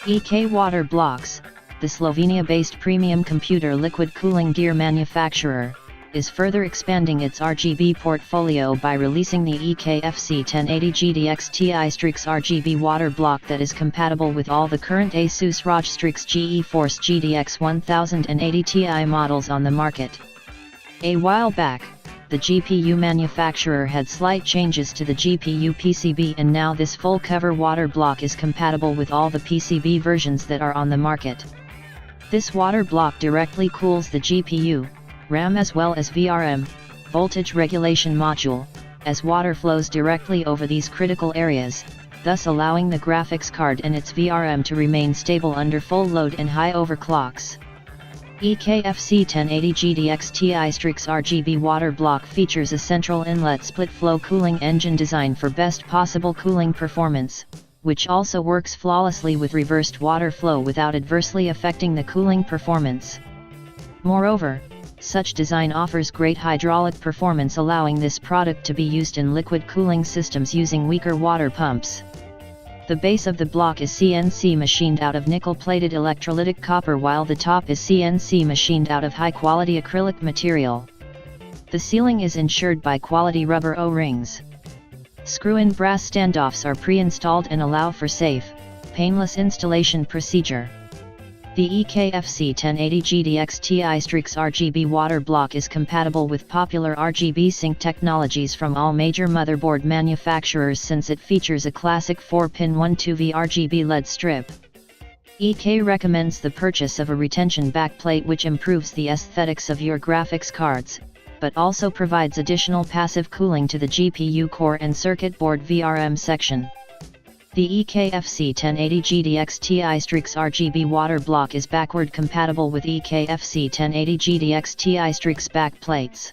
EK Water Blocks, the Slovenia-based premium computer liquid cooling gear manufacturer, is further expanding its RGB portfolio by releasing the EKFC 1080 GTX Ti Strix RGB water block that is compatible with all the current ASUS ROG Strix GeForce GTX 1080 Ti models on the market. A while back, the GPU manufacturer had slight changes to the GPU PCB, and now this full cover water block is compatible with all the PCB versions that are on the market. This water block directly cools the GPU, RAM as well as VRM, voltage regulation module, as water flows directly over these critical areas, thus allowing the graphics card and its VRM to remain stable under full load and high overclocks. EKFC 1080 GTX Ti Strix RGB water block features a central inlet split flow cooling engine designed for best possible cooling performance, which also works flawlessly with reversed water flow without adversely affecting the cooling performance. Moreover, such design offers great hydraulic performance, allowing this product to be used in liquid cooling systems using weaker water pumps. The base of the block is CNC machined out of nickel-plated electrolytic copper, while the top is CNC machined out of high-quality acrylic material. The sealing is ensured by quality rubber O-rings. Screw-in brass standoffs are pre-installed and allow for safe, painless installation procedure. The EKFC 1080 GTX Ti Strix RGB water block is compatible with popular RGB sync technologies from all major motherboard manufacturers, since it features a classic 4-pin 12V RGB LED strip. EK recommends the purchase of a retention backplate which improves the aesthetics of your graphics cards, but also provides additional passive cooling to the GPU core and circuit board VRM section. The EKFC 1080 GTX Ti Strix RGB water block is backward compatible with EKFC 1080 GTX Ti Strix backplates.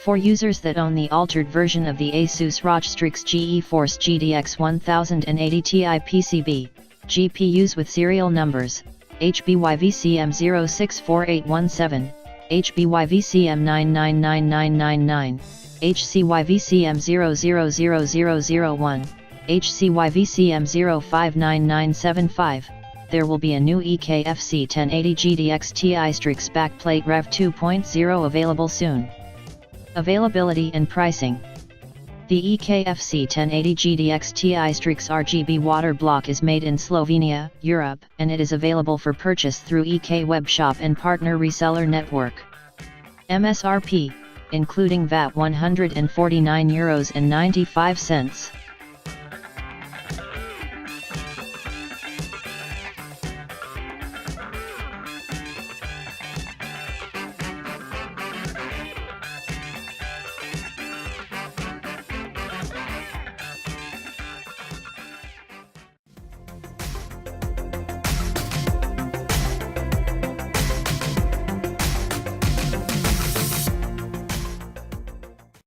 For users that own the altered version of the ASUS ROG Strix GeForce GTX 1080 Ti PCB, GPUs with serial numbers HBYVCM064817, HBYVCM999999, HCYVCM000001, HCYVCM059975, there will be a new EKFC 1080 GTX Ti Strix backplate Rev 2.0 available soon. Availability and pricing. The EKFC 1080 GTX Ti Strix RGB water block is made in Slovenia, Europe, and it is available for purchase through EK Webshop and partner reseller network. MSRP, including VAT, €149.95.